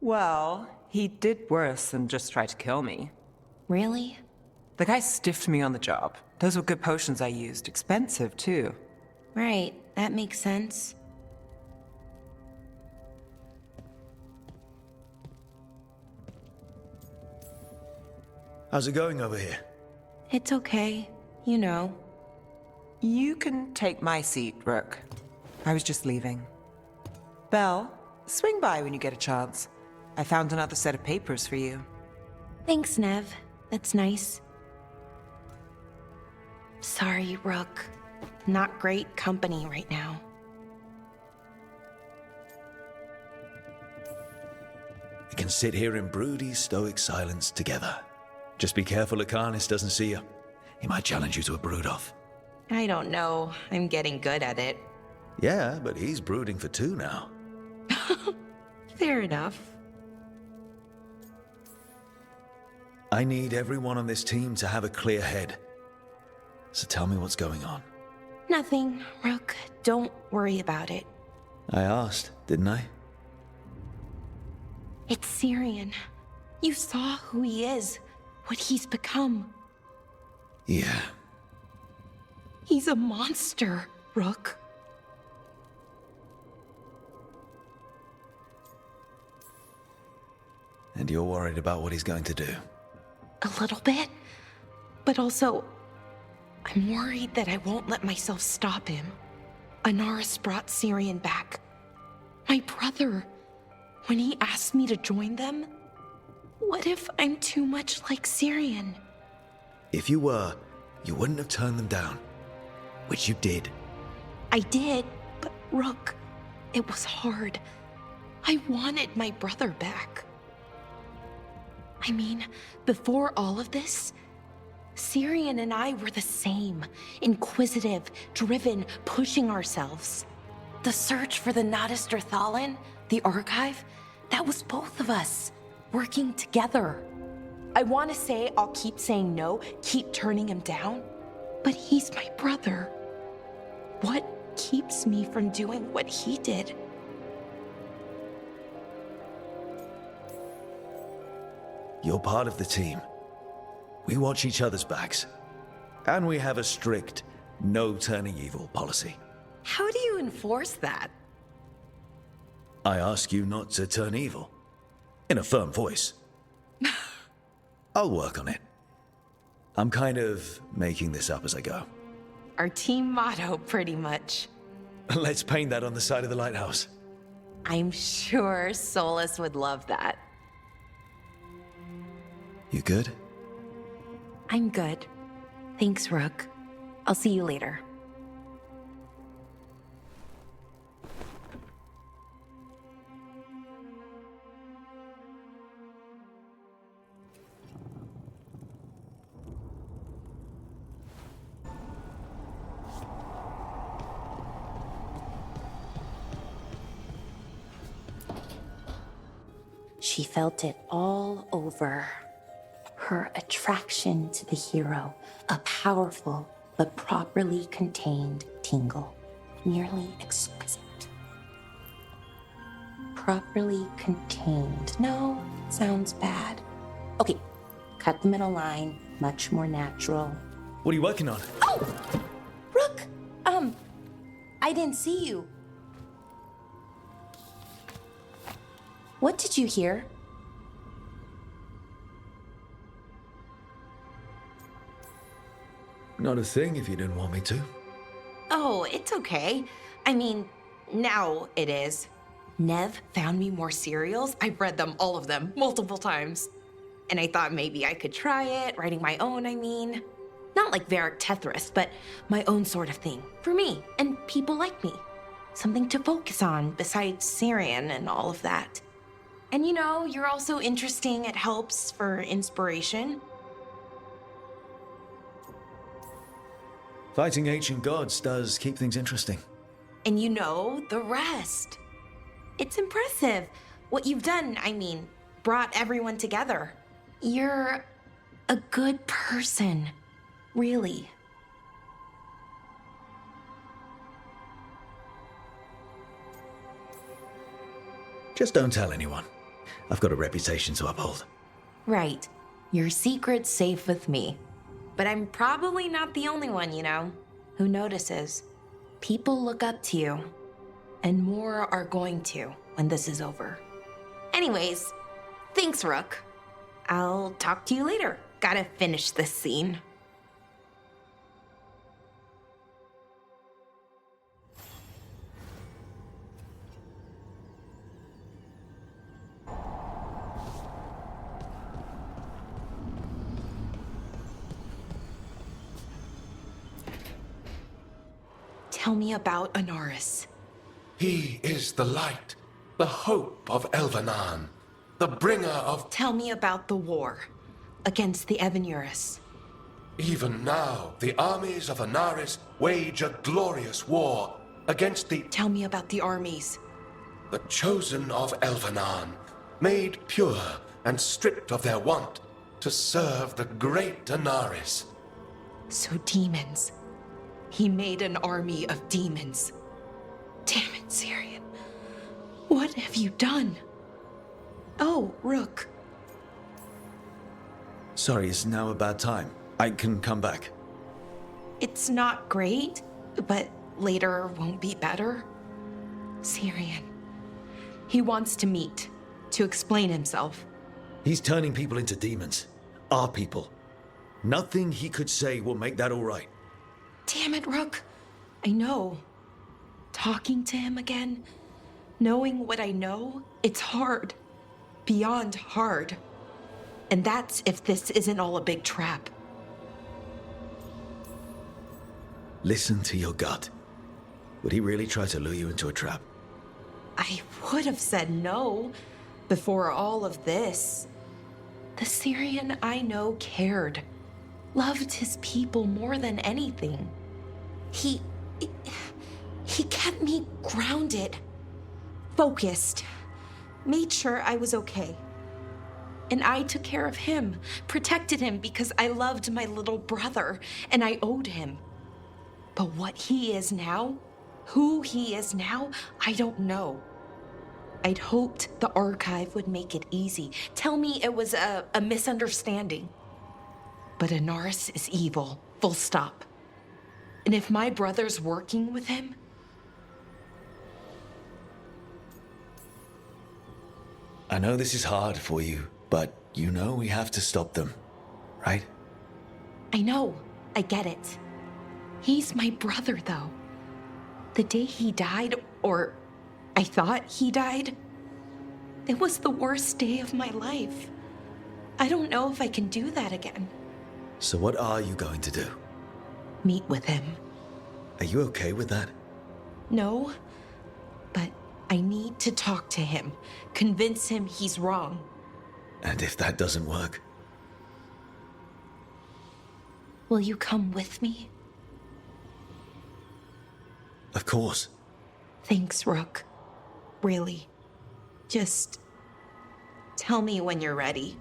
Well, he did worse than just try to kill me. Really? The guy stiffed me on the job. Those were good potions I used. Expensive, too. Right, that makes sense. How's it going over here? It's okay. You know. You can take my seat, Rook. I was just leaving. Belle, swing by when you get a chance. I found another set of papers for you. Thanks, Nev. That's nice. Sorry, Rook. Not great company right now. We can sit here in broody, stoic silence together. Just be careful Akanis doesn't see you. He might challenge you to a brood-off. I don't know. I'm getting good at it. Yeah, but he's brooding for two now. Fair enough. I need everyone on this team to have a clear head. So tell me what's going on. Nothing, Rook. Don't worry about it. I asked, didn't I? It's Syrian. You saw who he is, what he's become. Yeah. He's a monster, Rook. And you're worried about what he's going to do? A little bit. But also, I'm worried that I won't let myself stop him. Anaris brought Syrian back. My brother. When he asked me to join them, what if I'm too much like Syrian? If you were, you wouldn't have turned them down. Which you did. I did, but Rook, it was hard. I wanted my brother back. I mean, before all of this, Syrian and I were the same. Inquisitive, driven, pushing ourselves. The search for the Nadister Thalin, the archive, that was both of us, working together. I want to say I'll keep saying no, keep turning him down, but he's my brother. What keeps me from doing what he did? You're part of the team. We watch each other's backs. And we have a strict, no turning evil policy. How do you enforce that? I ask you not to turn evil. In a firm voice. I'll work on it. I'm kind of making this up as I go. Our team motto, pretty much. Let's paint that on the side of the lighthouse. I'm sure Solus would love that. You good? I'm good. Thanks, Rook. I'll see you later. She felt it all over. Her attraction to the hero, a powerful but properly contained tingle, nearly exquisite. Properly contained. No, sounds bad. Okay, cut the middle line, much more natural. What are you working on? Oh! Rook! I didn't see you. What did you hear? Not a thing if you didn't want me to. Oh, it's okay. I mean, now it is. Nev found me more cereals. I've read them, all of them, multiple times. And I thought maybe I could try it, writing my own, I mean. Not like Varric Tethris, but my own sort of thing. For me, and people like me. Something to focus on, besides Syrian and all of that. And you know, you're also interesting. It helps for inspiration. Fighting ancient gods does keep things interesting. And you know the rest. It's impressive what you've done, I mean, brought everyone together. You're a good person, really. Just don't tell anyone. I've got a reputation to uphold. Right. Your secret's safe with me. But I'm probably not the only one, you know, who notices. People look up to you. And more are going to when this is over. Anyways, thanks, Rook. I'll talk to you later. Gotta finish this scene. Tell me about Anaris. He is the light, the hope of Elvenan, the bringer of... Tell me about the war against the Evenuris. Even now, the armies of Anaris wage a glorious war against the... Tell me about the armies. The chosen of Elvenan, made pure and stripped of their want to serve the great Anaris. So demons. He made an army of demons. Damn it, Syrian. What have you done? Oh, Rook. Sorry, it's now a bad time. I can come back. It's not great, but later won't be better. Syrian. He wants to meet, to explain himself. He's turning people into demons. Our people. Nothing he could say will make that all right. Damn it, Rook. I know. Talking to him again, knowing what I know, it's hard. Beyond hard. And that's if this isn't all a big trap. Listen to your gut. Would he really try to lure you into a trap? I would have said no before all of this. The Syrian I know cared, loved his people more than anything. He kept me grounded, focused, made sure I was okay. And I took care of him, protected him because I loved my little brother and I owed him. But what he is now, who he is now, I don't know. I'd hoped the archive would make it easy, tell me it was a misunderstanding. But Anaris is evil, full stop. And if my brother's working with him, I know this is hard for you, but you know we have to stop them, right? I know, I get it. He's my brother, though. The day he died, or I thought he died, it was the worst day of my life. I don't know if I can do that again. So what are you going to do? Meet with him. Are you okay with that? No, but I need to talk to him, convince him he's wrong. And if that doesn't work? Will you come with me? Of course. Thanks, Rook. Really. Just tell me when you're ready.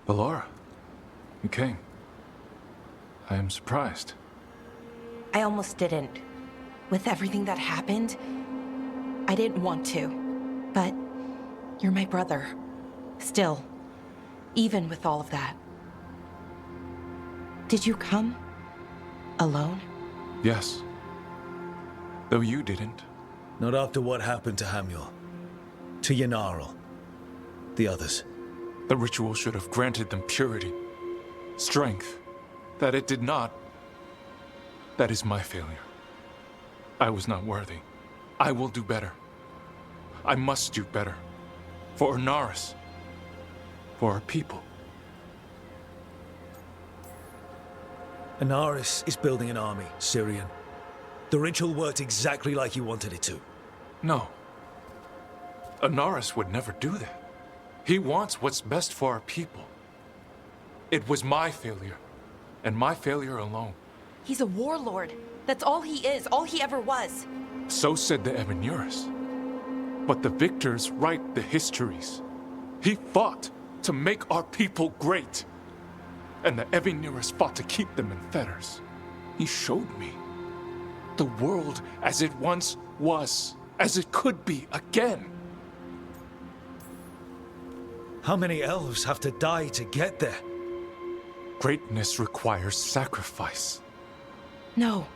Bellara, you came. I am surprised. I almost didn't. With everything that happened, I didn't want to. But you're my brother. Still. Even with all of that. Did you come? Alone? Yes. Though you didn't. Not after what happened to Hamuel. To Yanarl. The others. The ritual should have granted them purity. Strength. That it did not. That is my failure. I was not worthy. I will do better. I must do better. For Ernaris. For our people. Ernaris is building an army, Syrian. The ritual worked exactly like you wanted it to. No. Ernaris would never do that. He wants what's best for our people. It was my failure. And my failure alone. He's a warlord. That's all he is, all he ever was. So said the Evanuris. But the victors write the histories. He fought to make our people great. And the Evanuris fought to keep them in fetters. He showed me the world as it once was, as it could be again. How many elves have to die to get there? Greatness requires sacrifice. No.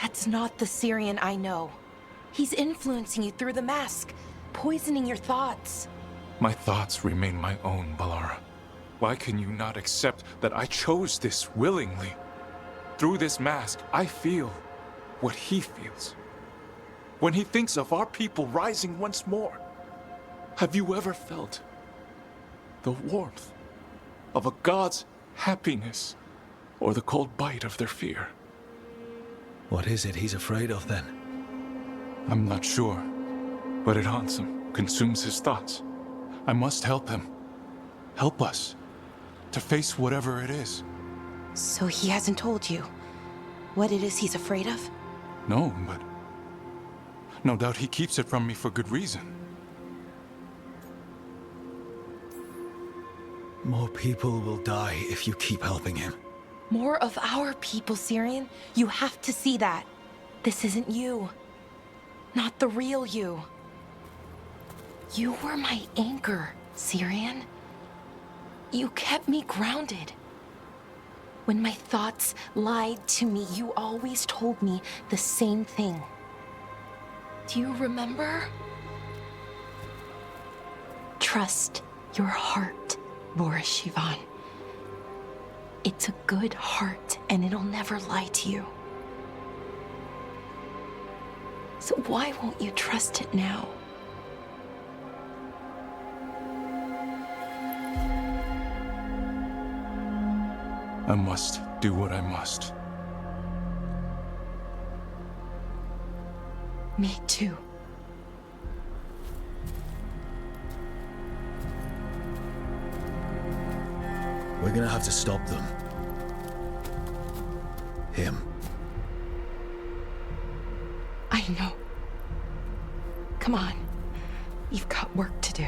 That's not the Syrian I know. He's influencing you through the mask, poisoning your thoughts. My thoughts remain my own, Bellara. Why can you not accept that I chose this willingly? Through this mask, I feel what he feels. When he thinks of our people rising once more, have you ever felt the warmth of a god's happiness or the cold bite of their fear? What is it he's afraid of then? I'm not sure, but it haunts him, consumes his thoughts. I must help him. Help us to face whatever it is. So he hasn't told you what it is he's afraid of? No, but no doubt he keeps it from me for good reason. More people will die if you keep helping him. More of our people, Syrian. You have to see that. This isn't you. Not the real you. You were my anchor, Syrian. You kept me grounded. When my thoughts lied to me, you always told me the same thing. Do you remember? Trust your heart, Boris Shivan. It's a good heart, and it'll never lie to you. So why won't you trust it now? I must do what I must. Me too. We're gonna have to stop them. Him. I know. Come on. We've got work to do.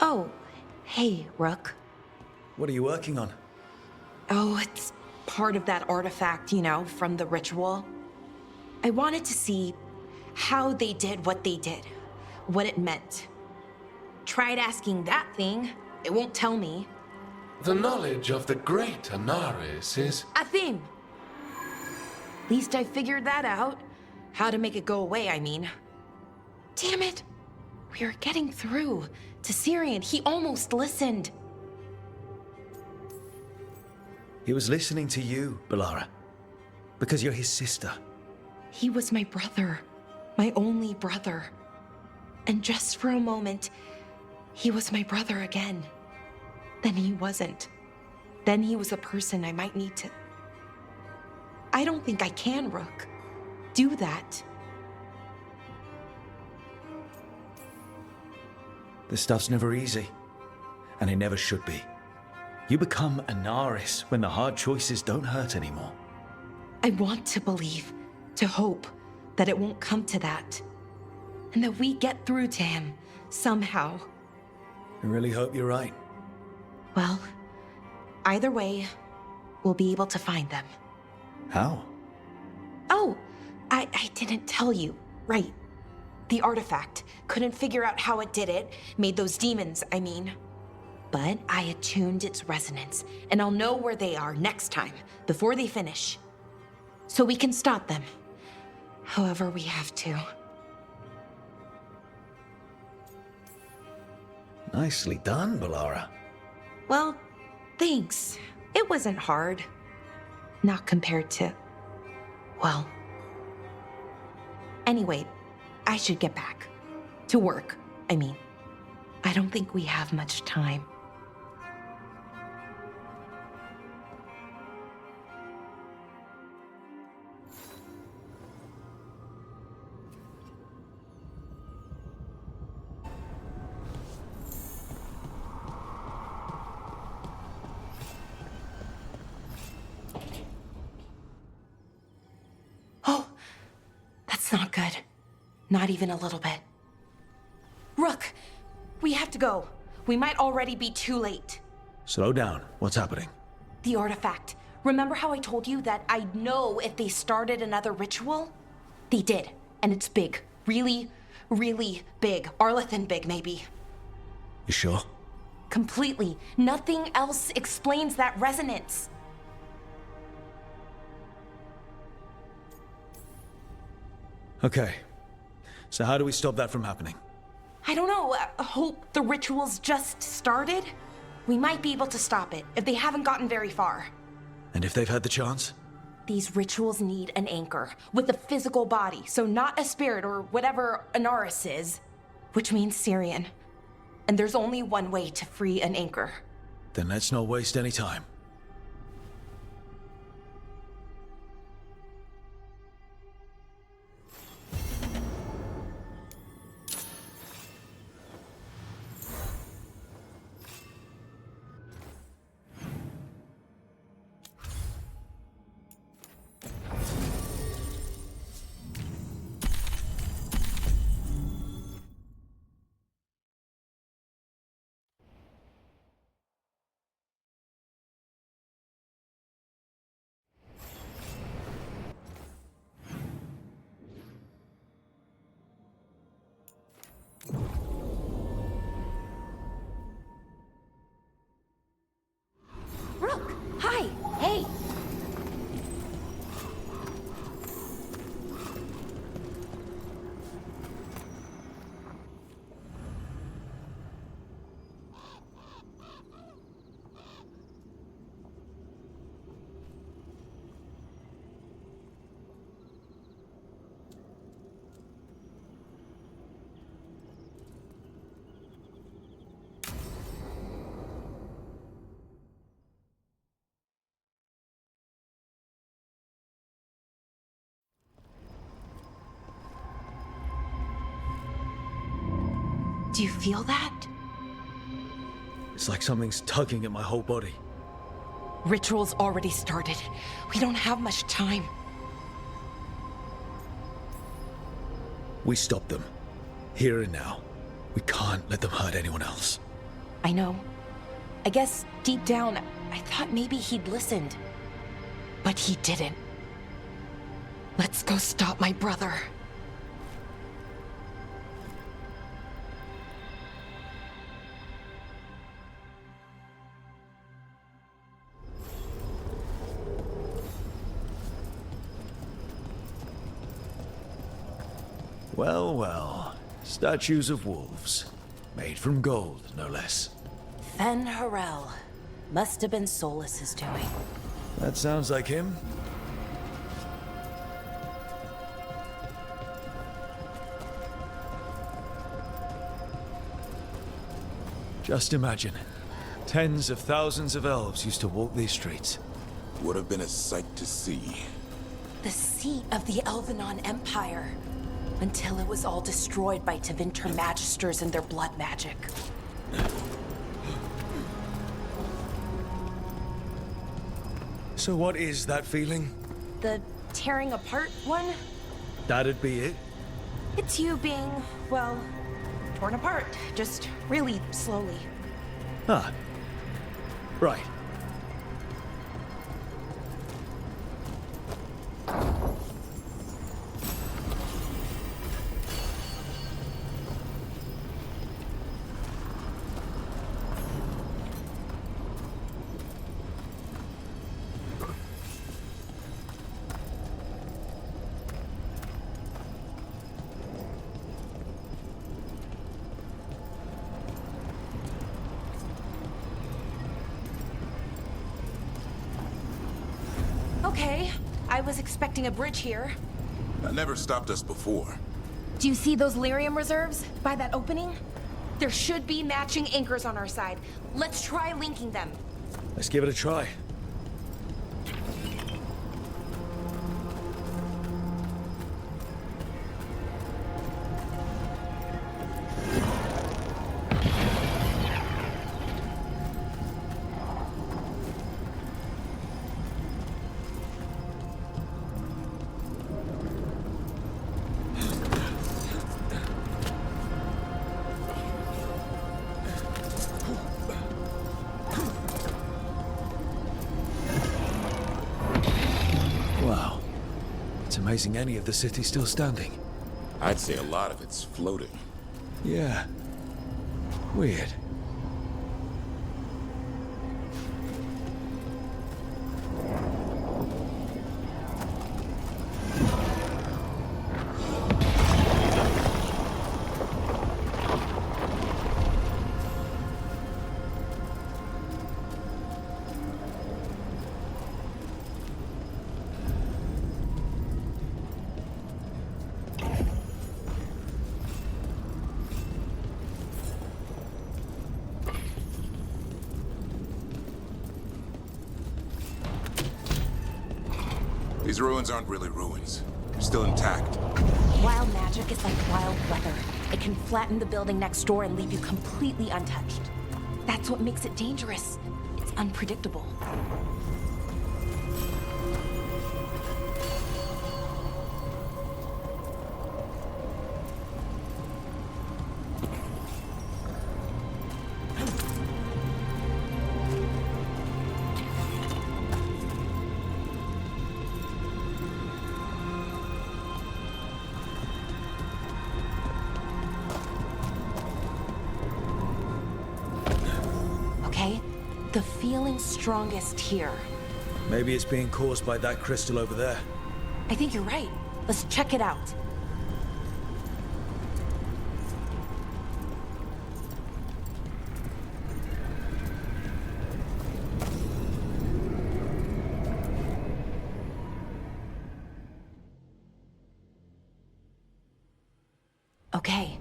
Oh, hey, Rook. What are you working on? Oh, it's part of that artifact, you know, from the ritual. I wanted to see how they did what they did, what it meant. Tried asking that thing, it won't tell me. The knowledge of the great Ernaris is... A theme! Least I figured that out. How to make it go away, I mean. Damn it! We are getting through. To Syrian, he almost listened. He was listening to you, Bellara. Because you're his sister. He was my brother. My only brother. And just for a moment, he was my brother again. then he wasn't. Then he was a person I might need to... I don't think I can, Rook. Do that. This stuff's never easy. And it never should be. You become a Naris when the hard choices don't hurt anymore. I want to believe, to hope, that it won't come to that. And that we get through to him, somehow. I really hope you're right. Well, either way, we'll be able to find them. How? Oh, I didn't tell you. Right. The artifact. Couldn't figure out how it did it. Made those demons, I mean. But I attuned its resonance, and I'll know where they are next time, before they finish. So we can stop them. However we have to. Nicely done, Balara. Well, thanks. It wasn't hard. Not compared to... well... Anyway, I should get back. To work, I mean. I don't think we have much time. Oh, that's not good. Not even a little bit. Rook, we have to go. We might already be too late. Slow down. What's happening? The artifact. Remember how I told you that I'd know if they started another ritual? They did, and it's big. Really, really big. Arlethan big, maybe. You sure? Completely. Nothing else explains that resonance. Okay. So how do we stop that from happening? I don't know. Hope the ritual's just started? We might be able to stop it if they haven't gotten very far. And if they've had the chance? These rituals need an anchor with a physical body, so not a spirit or whatever Anaris is, which means Syrian. And there's only one way to free an anchor. Then let's not waste any time. Rook! Hi! Hey! Do you feel that? It's like something's tugging at my whole body. Ritual's already started. We don't have much time. We stop them. Here and now. We can't let them hurt anyone else. I know. I guess deep down, I thought maybe he'd listened. But he didn't. Let's go stop my brother. Well, well. Statues of wolves. Made from gold, no less. Fen Harel. Must have been Solus's doing. That sounds like him. Just imagine. Tens of thousands of elves used to walk these streets. Would have been a sight to see. The seat of the Elvenon Empire. Until it was all destroyed by Tevinter Magisters and their blood magic. So what is that feeling? The tearing apart one? That'd be it? It's you being, well, torn apart. Just really slowly. Ah. Right. Okay, I was expecting a bridge here. That never stopped us before. Do you see those lyrium reserves by that opening? There should be matching anchors on our side. Let's try linking them. Let's give it a try. Wow. It's amazing any of the city's still standing. I'd say a lot of it's floating. Yeah. Weird. These ruins aren't really ruins. They're still intact. Wild magic is like wild weather. It can flatten the building next door and leave you completely untouched. That's what makes it dangerous. It's unpredictable. Okay? The feeling's strongest here. Maybe it's being caused by that crystal over there. I think you're right. Let's check it out. Okay.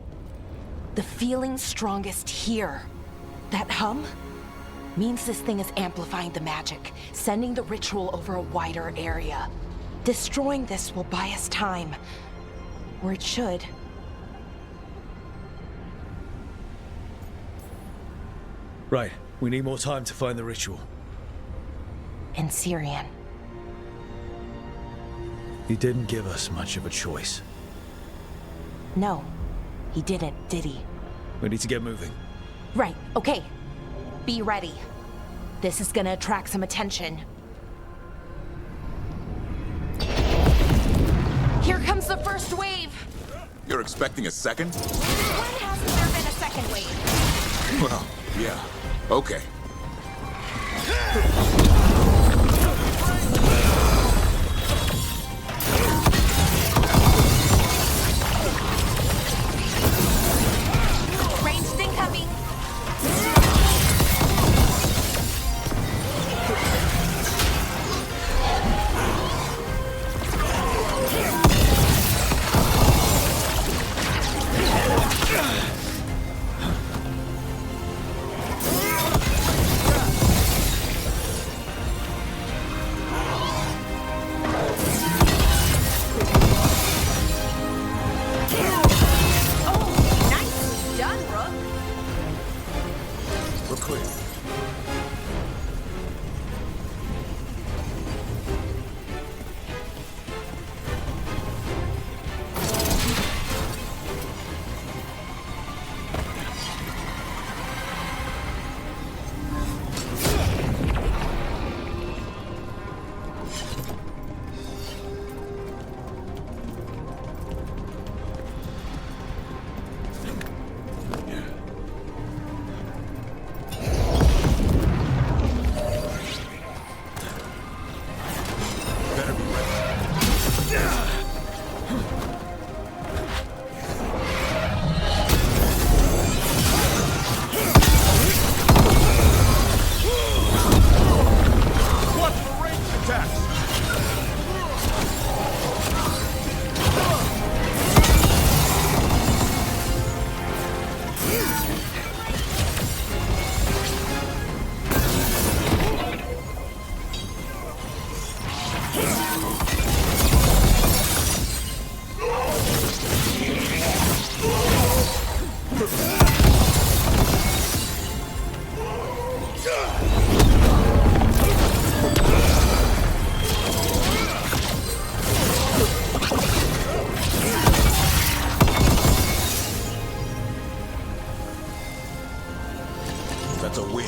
The feeling's strongest here. That hum means this thing is amplifying the magic, sending the ritual over a wider area. Destroying this will buy us time. Or it should. Right. We need more time to find the ritual. In Syrian. He didn't give us much of a choice. No, he didn't, did he? We need to get moving. Right, okay. Be ready. This is gonna attract some attention. Here comes the first wave! You're expecting a second? When hasn't there been a second wave? Well, yeah. Okay. Ranged incoming! clear. That's a win.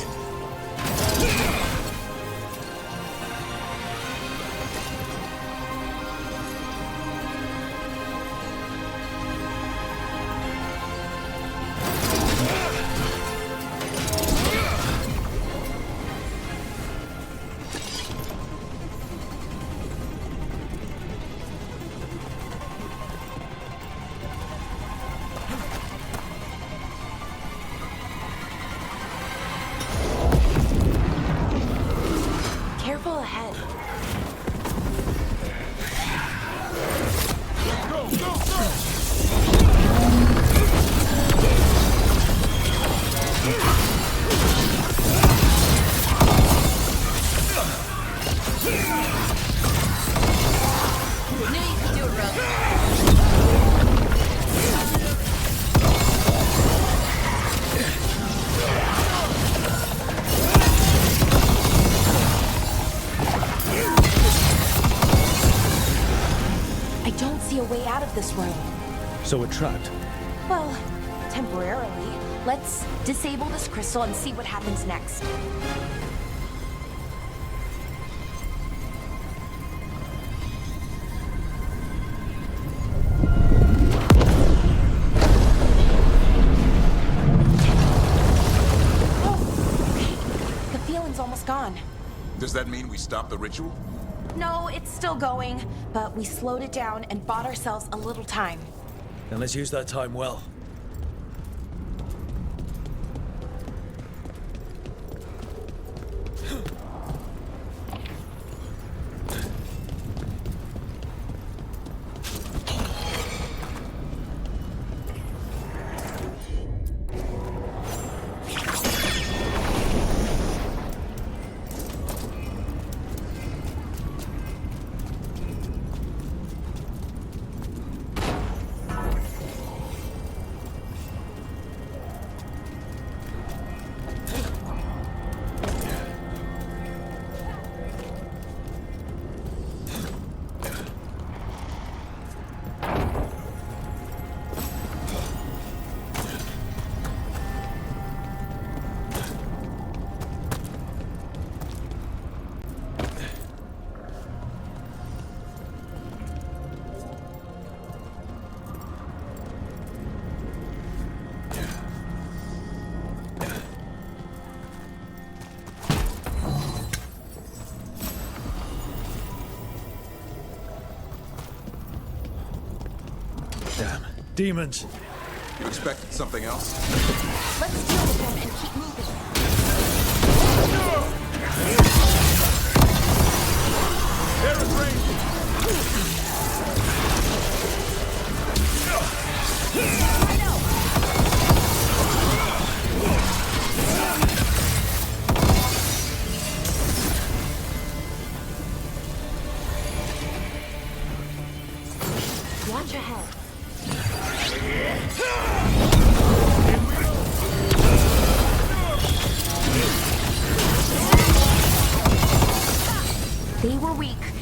Careful ahead. Knew you could do it, Rogue. I don't see a way out of this room. So we're trapped. Well, temporarily. Let's disable this crystal and see what happens next. Oh, okay. The feeling's almost gone. Does that mean we stop the ritual? No, it's still going, but we slowed it down and bought ourselves a little time. Then let's use that time well. Damn. Demons. You expected something else? Let's deal with them and keep moving. There is range! Watch ahead.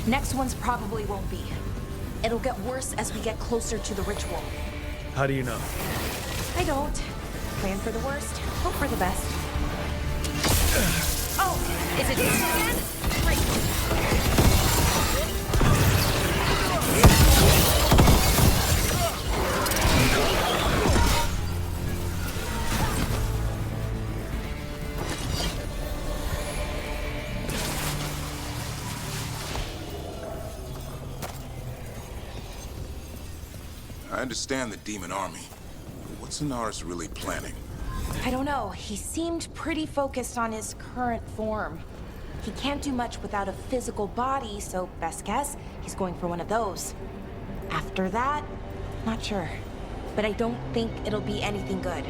Next ones probably won't be. It'll get worse as we get closer to the ritual. How do you know? I don't. Plan for the worst, hope for the best. Oh, is it this again? Great. I understand the demon army, but what's Inaris really planning? I don't know. He seemed pretty focused on his current form. He can't do much without a physical body, so best guess, he's going for one of those. After that, not sure. But I don't think it'll be anything good.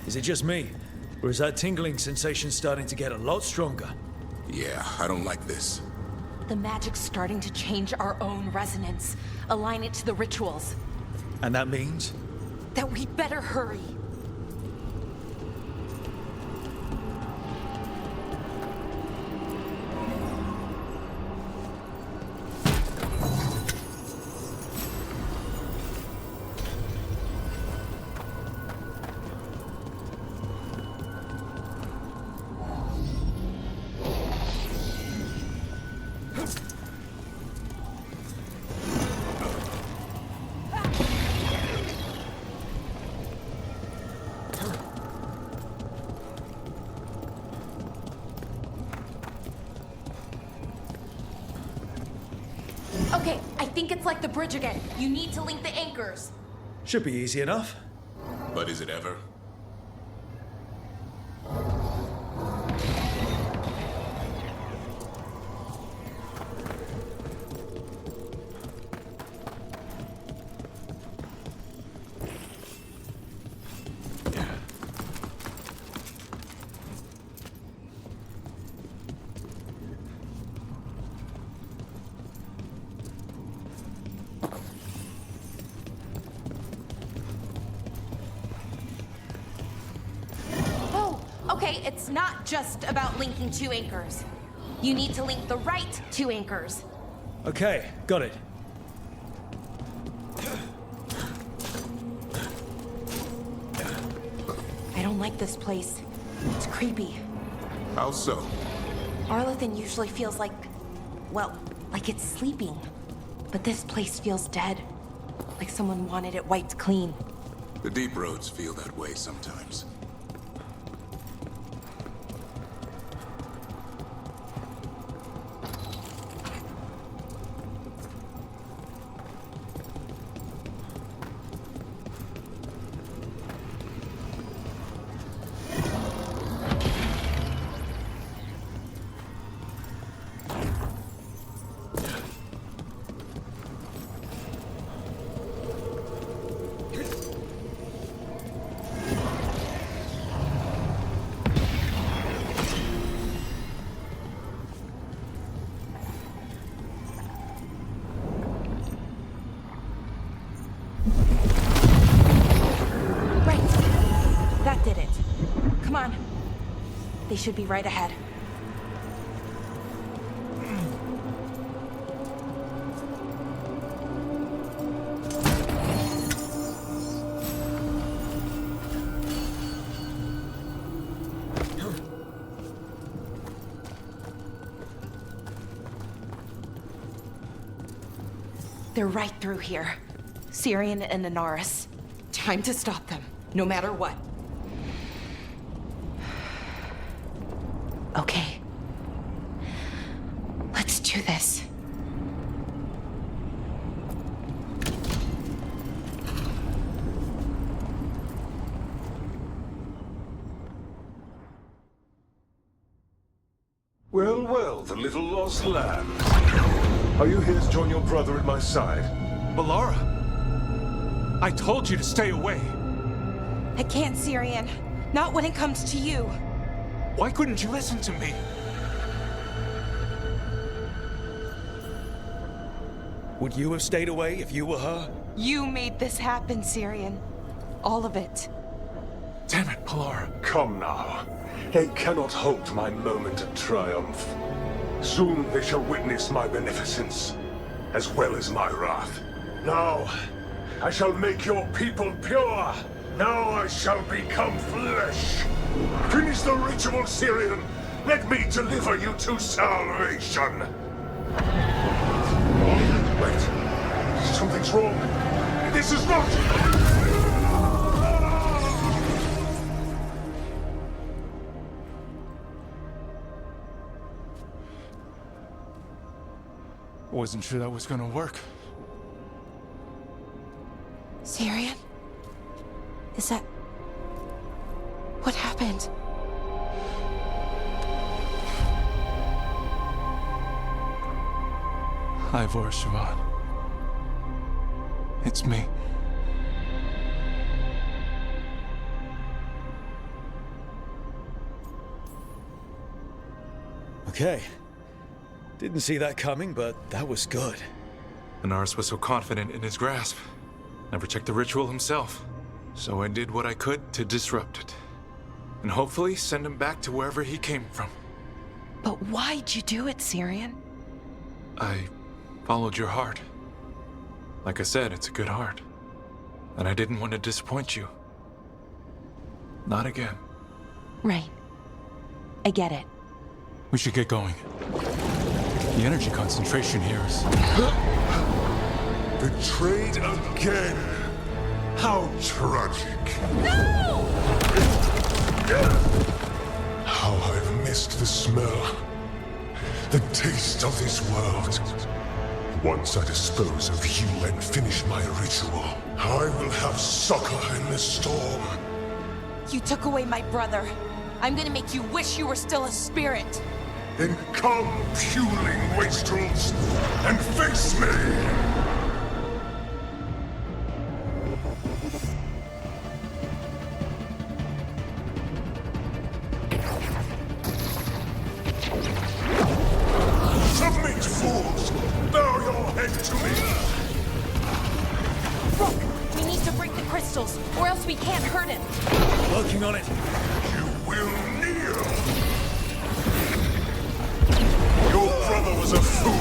Is it just me? Or is that tingling sensation starting to get a lot stronger? Yeah, I don't like this. The magic's starting to change our own resonance, align it to the rituals. And that means? That we'd better hurry. Okay, I think it's like the bridge again. You need to link the anchors. Should be easy enough. But is it ever? Okay, it's not just about linking two anchors. You need to link the right two anchors. Okay, got it. I don't like this place. It's creepy. How so? Arlathan usually feels like, well, like it's sleeping. But this place feels dead. Like someone wanted it wiped clean. The deep roads feel that way sometimes. They should be right ahead. They're right through here. Syrian and Inaris. Time to stop them, no matter what. Okay. Let's do this. Well, well, the little lost lamb. Are you here to join your brother at my side? Balara! I told you to stay away! I can't, Syrian. Not when it comes to you. Why couldn't you listen to me? Would you have stayed away if you were her? You made this happen, Syrian. All of it. Damn it, Polara. Come now. They cannot halt my moment of triumph. Soon they shall witness my beneficence, as well as my wrath. Now, I shall make your people pure. Now I shall become flesh. Finish the ritual, Syrian. Let me deliver you to salvation. Wait. Something's wrong. This is not... Wasn't sure that was gonna work. Syrian? Is that... What happened? Ivor Siobhan. It's me. Okay. Didn't see that coming, but that was good. Anaris was so confident in his grasp. Never checked the ritual himself. So I did what I could to disrupt it. And hopefully send him back to wherever he came from. But why'd you do it, Syrian? I followed your heart. Like I said, it's a good heart. And I didn't want to disappoint you. Not again. Right. I get it. We should get going. The energy concentration here is... Betrayed again. How tragic. No! How I've missed the smell. The taste of this world. Once I dispose of you and finish my ritual, I will have succor in the storm. You took away my brother. I'm gonna make you wish you were still a spirit. Then come, puling wastrels, and face me! Submit, fools! Bow your head to me! Rook, we need to break the crystals, or else we can't hurt him. Working on it. You will kneel! Your brother was a fool!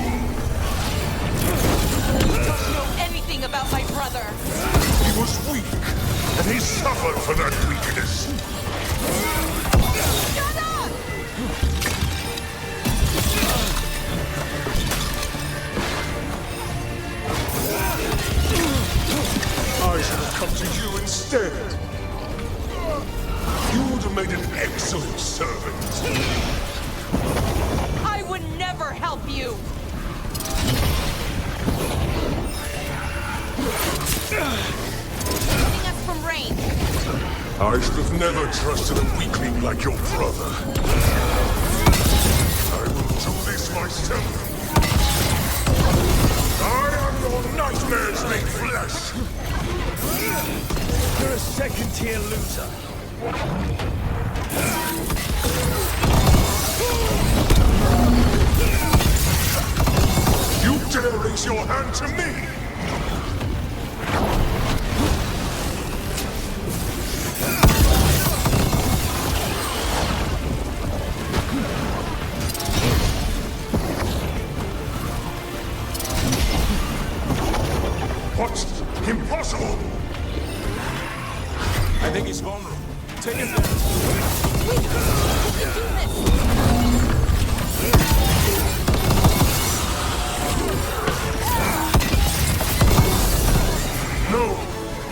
You don't know anything about my brother. He was weak, and he suffered for that weakness. Shut up! I should have come to you instead. You would have made an excellent servant. I would never help you. Keeping us from rain. I should have never trusted a weakling like your brother. I will do this myself. I am your nightmares made flesh. You're a second-tier loser. You dare raise your hand to me? What? Impossible! I think he's vulnerable. Take him down. We can do this. No,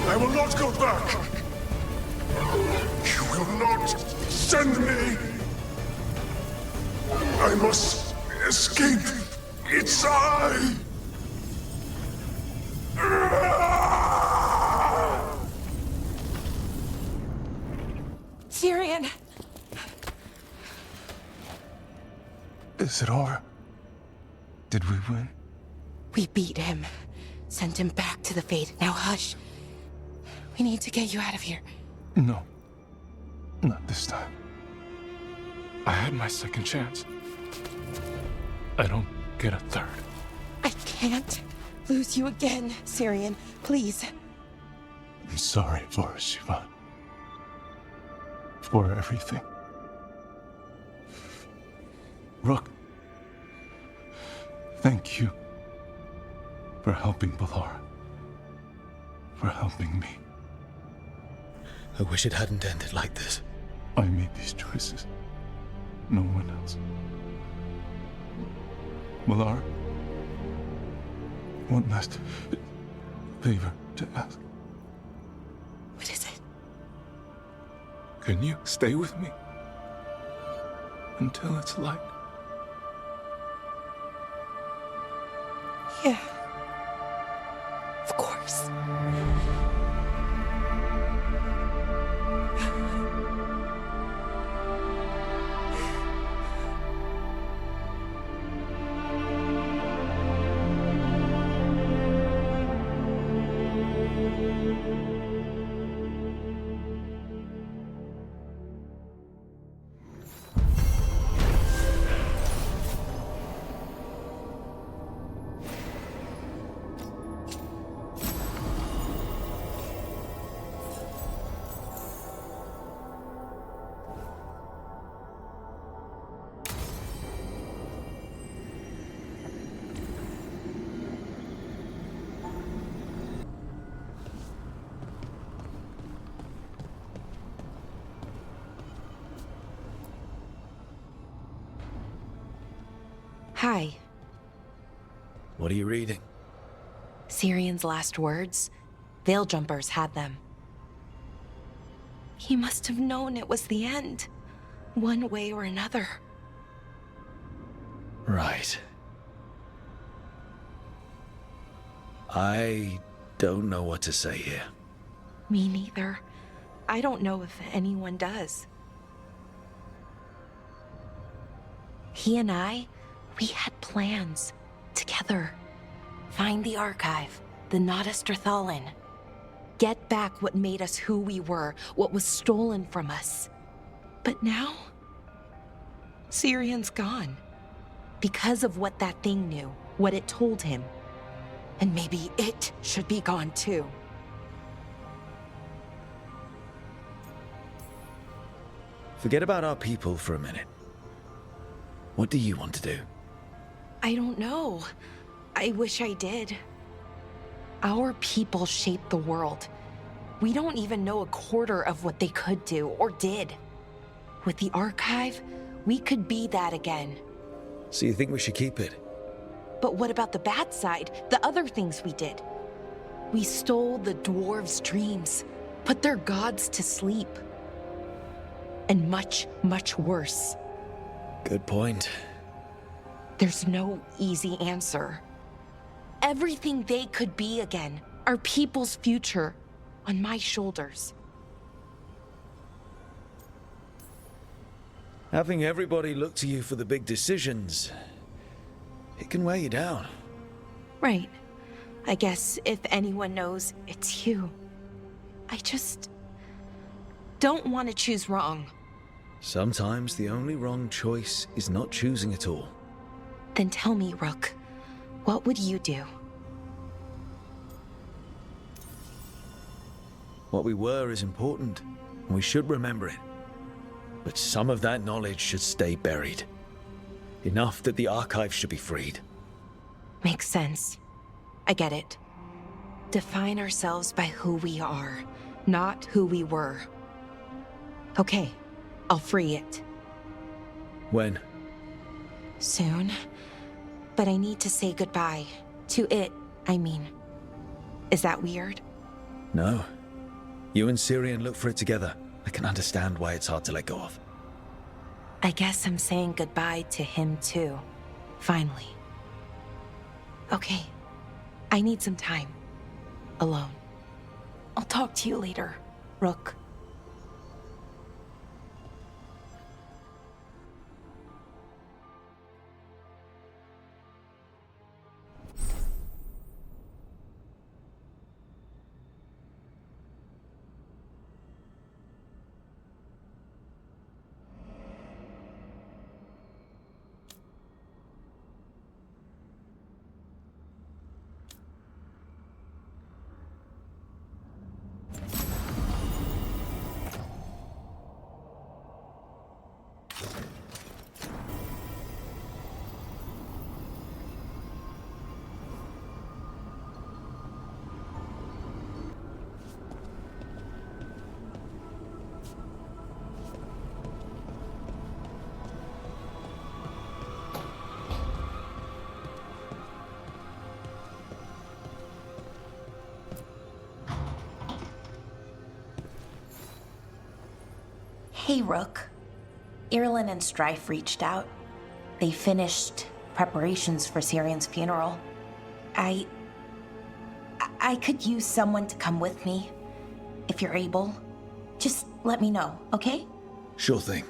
I will not go back. You will not send me. I must escape. It's I. Syrian! Is it over? Did we win? We beat him. Sent him back to the Fate. Now hush. We need to get you out of here. No. Not this time. I had my second chance. I don't get a third. I can't lose you again, Syrian. Please. I'm sorry for Sivan. For everything. Rook, thank you for helping Balara. For helping me. I wish it hadn't ended like this. I made these choices. No one else. Balara, one last favor to ask. What is it? Can you stay with me until it's light? Yeah. Of course. Hi. What are you reading? Syrian's last words? Veil Jumpers had them. He must have known it was the end, one way or another. Right. I don't know what to say here. Me neither. I don't know if anyone does. He and I, we had plans together. Find the archive, the Nodasterthalin. Get back what made us who we were, what was stolen from us. But now, Syrian's gone. Because of what that thing knew, what it told him. And maybe it should be gone too. Forget about our people for a minute. What do you want to do? I don't know. I wish I did. Our people shaped the world. We don't even know a quarter of what they could do or did. With the archive, we could be that again. So you think we should keep it? But what about the bad side? The other things we did? We stole the dwarves' dreams, put their gods to sleep. And much, much worse. Good point. There's no easy answer. Everything they could be again, our people's future, on my shoulders. Having everybody look to you for the big decisions, it can weigh you down. Right. I guess if anyone knows, it's you. I just don't want to choose wrong. Sometimes the only wrong choice is not choosing at all. Then tell me, Rook, what would you do? What we were is important, and we should remember it. But some of that knowledge should stay buried. Enough that the archive should be freed. Makes sense. I get it. Define ourselves by who we are, not who we were. Okay, I'll free it. When? Soon. But I need to say goodbye. To it, I mean. Is that weird? No. You and Syrian look for it together. I can understand why it's hard to let go of. I guess I'm saying goodbye to him too. Finally. Okay. I need some time. Alone. I'll talk to you later, Rook. Hey, Rook. Irulan and Strife reached out. They finished preparations for Syrian's funeral. I could use someone to come with me. If you're able, just let me know, okay? Sure thing.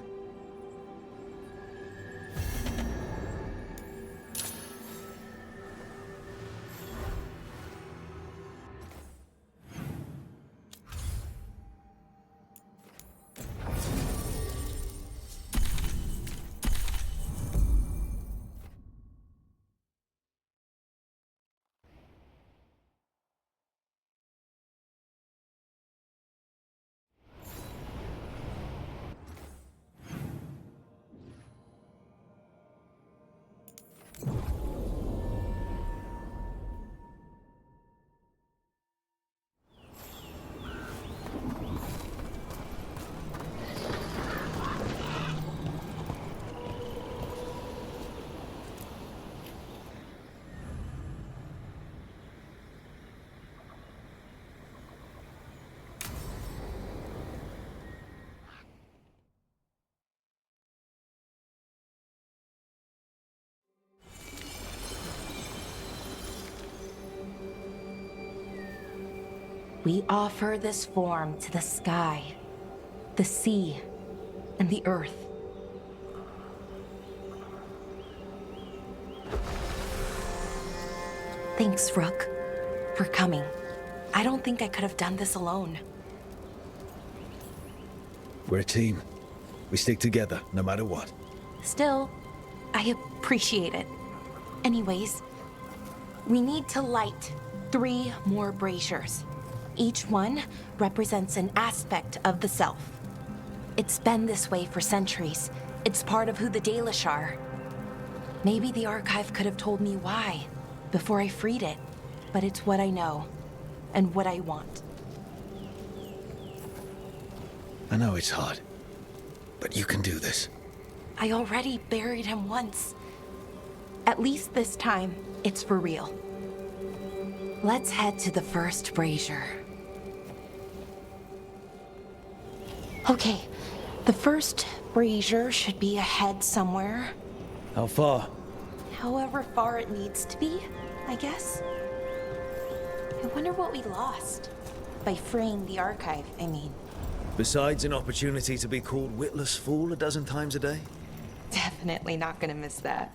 We offer this form to the sky, the sea, and the earth. Thanks, Rook, for coming. I don't think I could have done this alone. We're a team. We stick together, no matter what. Still, I appreciate it. Anyways, we need to light 3 more braziers. Each one represents an aspect of the self. It's been this way for centuries. It's part of who the Dalish are. Maybe the archive could have told me why before I freed it, but it's what I know and what I want. I know it's hard, but you can do this. I already buried him once. At least this time, it's for real. Let's head to the first brazier. Okay, the first brazier should be ahead somewhere. How far? However far it needs to be, I guess. I wonder what we lost. By freeing the archive, I mean. Besides an opportunity to be called witless fool a dozen times a day? Definitely not gonna miss that.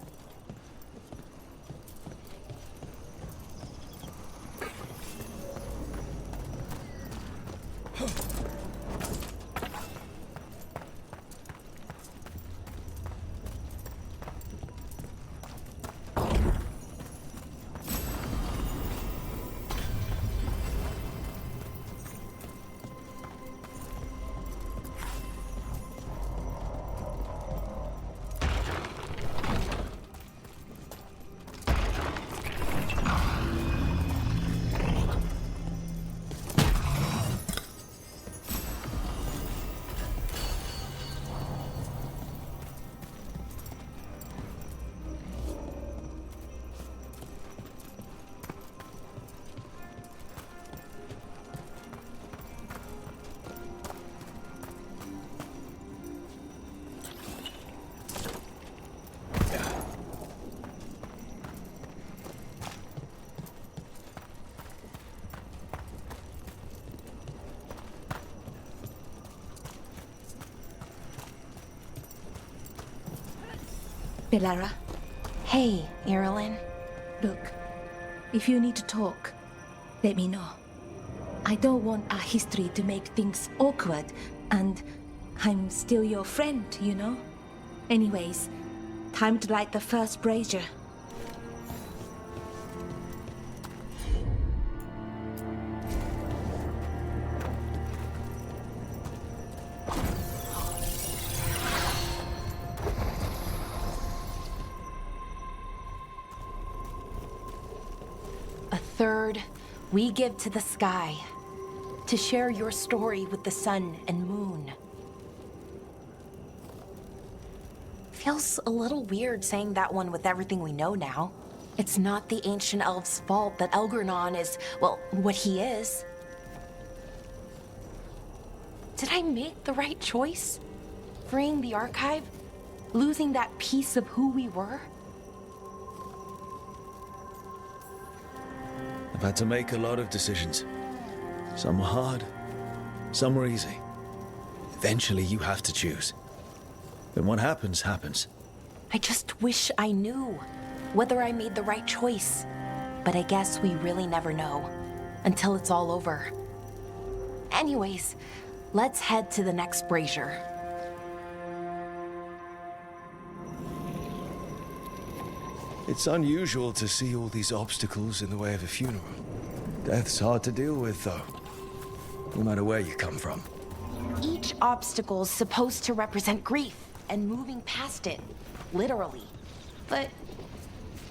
Belara, Hey, Irulan. look, if you need to talk, let me know. I don't want our history to make things awkward, and I'm still your friend, you know? Anyways, time to light the first brazier. A third we give to the sky, to share your story with the sun and moon. Feels a little weird saying that one with everything we know now. It's not the ancient elf's fault that Elgranon is, well, what he is. Did I make the right choice? freeing the archive, losing that piece of who we were. I've had to make a lot of decisions. Some were hard, some were easy. Eventually you have to choose. Then what happens, happens. I just wish I knew whether I made the right choice. But I guess we really never know until it's all over. Anyways, let's head to the next brazier. It's unusual to see all these obstacles in the way of a funeral. Death's hard to deal with, though, no matter where you come from. Each obstacle's supposed to represent grief and moving past it, literally. But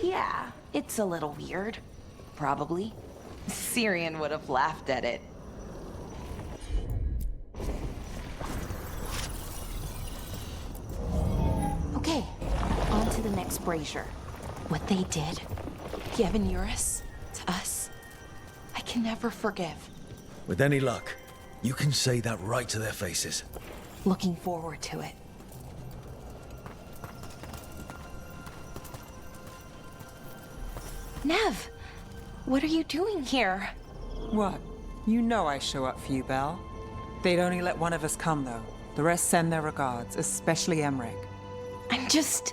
yeah, it's a little weird. Probably. Syrian would have laughed at it. Okay, on to the next brazier. What they did, Yevon Eurus, to us, I can never forgive. With any luck, you can say that right to their faces. Looking forward to it. Nev, what are you doing here? What? You know I show up for you, Belle. They'd only let one of us come, though. The rest send their regards, especially Emmerich. I'm just...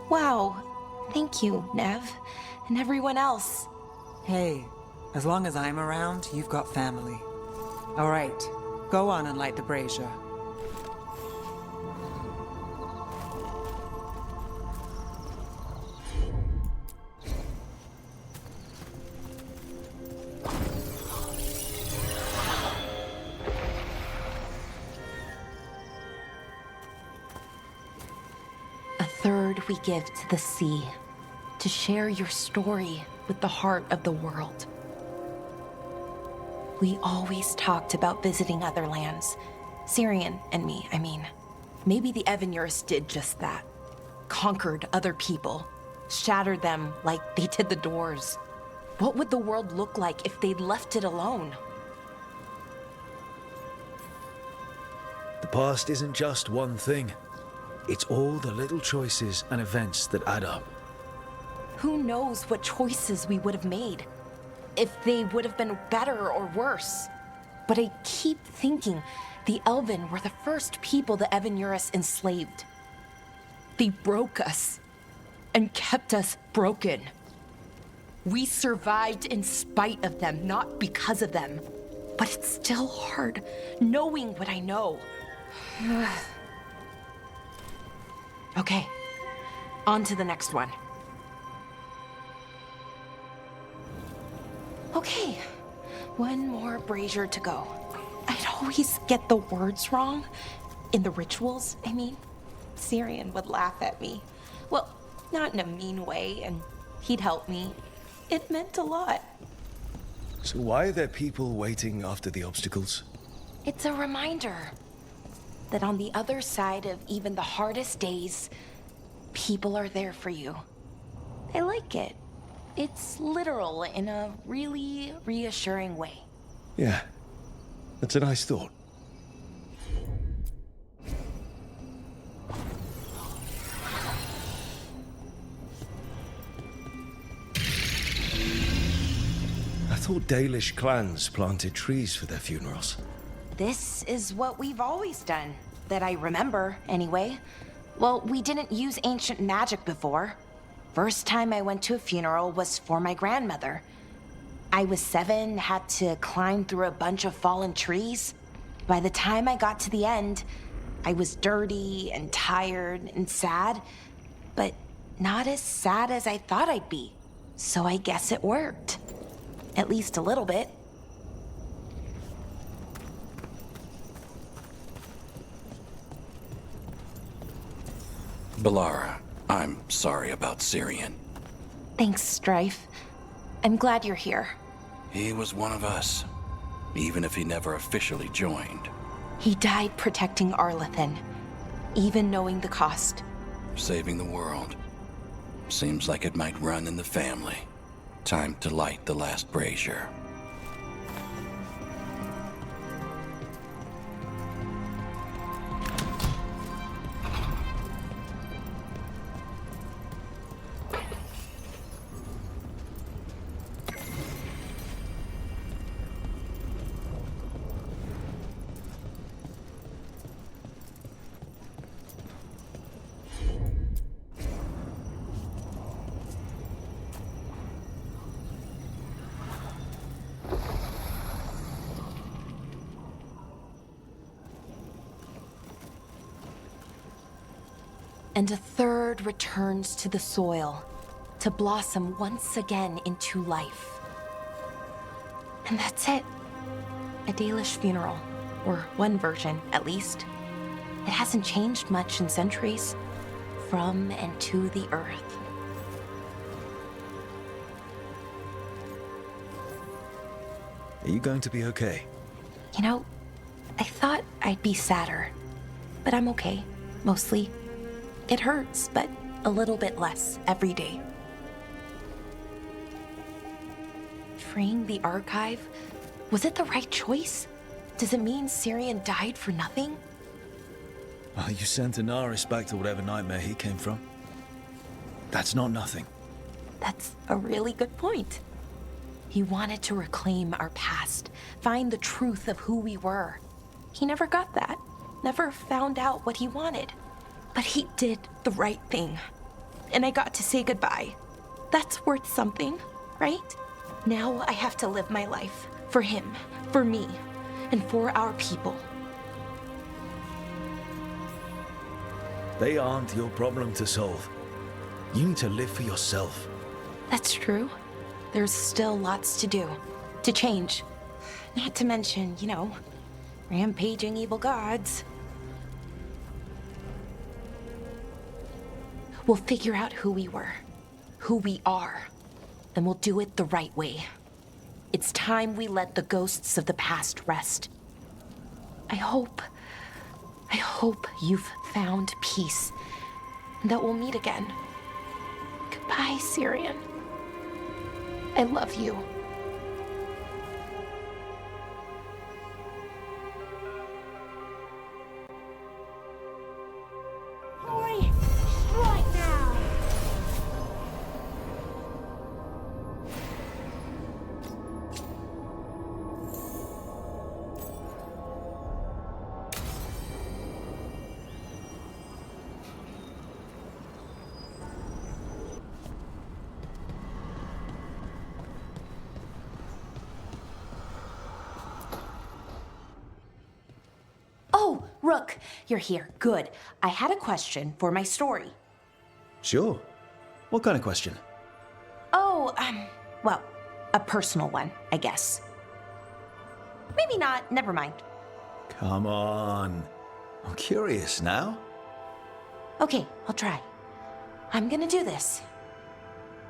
Wow. Thank you, Nev. And everyone else. Hey, as long as I'm around, you've got family. All right, go on and light the brazier. A third we give to the sea, to share your story with the heart of the world. We always talked about visiting other lands. Syrian and me, I mean. Maybe the Yevon Eurus did just that. Conquered other people. Shattered them like they did the doors. What would the world look like if they'd left it alone? The past isn't just one thing. It's all the little choices and events that add up. Who knows what choices we would have made? If they would have been better or worse. But I keep thinking the Elven were the first people the Yevon Eurus enslaved. They broke us and kept us broken. We survived in spite of them, not because of them. But it's still hard, knowing what I know. Okay, on to the next one. Okay, one more brazier to go. I'd always get the words wrong. In the rituals, I mean. Syrian would laugh at me. Well, not in a mean way, and he'd help me. It meant a lot. So why are there people waiting after the obstacles? It's a reminder that on the other side of even the hardest days, people are there for you. I like it. It's literal in a really reassuring way. Yeah, that's a nice thought. I thought Dalish clans planted trees for their funerals. This is what we've always done, that I remember, anyway. Well, we didn't use ancient magic before. First time I went to a funeral was for my grandmother. I was 7, had to climb through a bunch of fallen trees. By the time I got to the end, I was dirty and tired and sad, but not as sad as I thought I'd be. So I guess it worked. At least a little bit. Balara, I'm sorry about Syrian. Thanks, Strife. I'm glad you're here. He was one of us, even if he never officially joined. He died protecting Arlathan, even knowing the cost. Saving the world. Seems like it might run in the family. Time to light the last brazier. and a third returns to the soil to blossom once again into life. And that's it. A Dalish funeral, or one version at least. It hasn't changed much in centuries, from and to the earth. Are you going to be okay? You know, I thought I'd be sadder, but I'm okay, mostly. It hurts, but a little bit less every day. Freeing the archive, was it the right choice? Does it mean Syrian died for nothing? Well, you sent Anaris back to whatever nightmare he came from. That's not nothing. That's a really good point. He wanted to reclaim our past, find the truth of who we were. He never got that, never found out what he wanted. But he did the right thing. And I got to say goodbye. That's worth something, right? Now I have to live my life for him, for me, and for our people. They aren't your problem to solve. You need to live for yourself. That's true. There's still lots to do, to change. Not to mention, you know, rampaging evil gods. We'll figure out who we were, who we are, and we'll do it the right way. It's time we let the ghosts of the past rest. I hope you've found peace, and that we'll meet again. Goodbye, Syrian. I love you. Hurry! Strike now! Oh, Rook, you're here. Good. I had a question for my story. Sure. What kind of question? Oh, well, a personal one, I guess. Maybe not. Never mind. Come on. I'm curious now. Okay, I'll try. I'm gonna do this.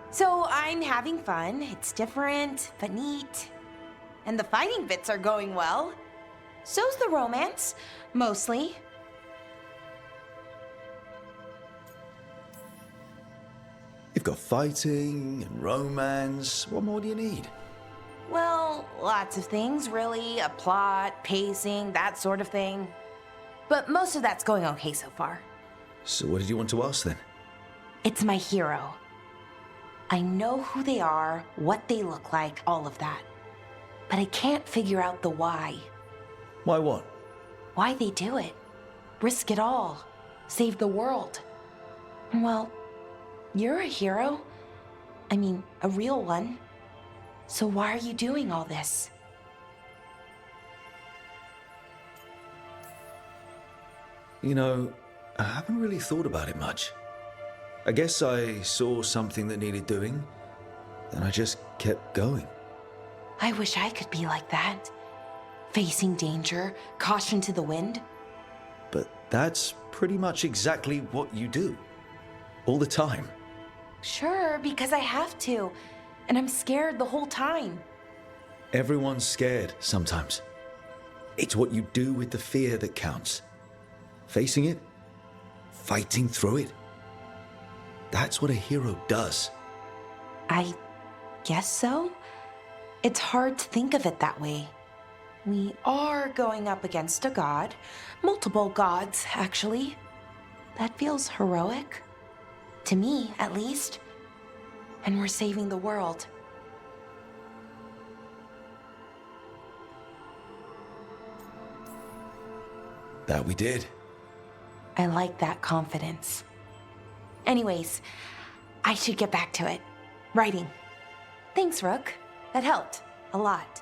So I'm having fun. It's different, but neat. And the fighting bits are going well. So's the romance, mostly. You've got fighting and romance. What more do you need? Well, lots of things, really. A plot, pacing, that sort of thing. But most of that's going okay so far. So what did you want to ask then? It's my hero. I know who they are, what they look like, all of that. But I can't figure out the why. Why what? Why they do it. Risk it all. Save the world. Well, you're a hero. I mean, a real one. So why are you doing all this? You know, I haven't really thought about it much. I guess I saw something that needed doing, and I just kept going. I wish I could be like that. Facing danger, caution to the wind. But that's pretty much exactly what you do. All the time. Sure, because I have to. And I'm scared the whole time. Everyone's scared sometimes. It's what you do with the fear that counts. Facing it, fighting through it. That's what a hero does. I guess so. It's hard to think of it that way. We are going up against a god. Multiple gods, actually. That feels heroic. To me, at least. And we're saving the world. That we did. I like that confidence. Anyways, I should get back to it. Writing. Thanks, Rook. That helped a lot.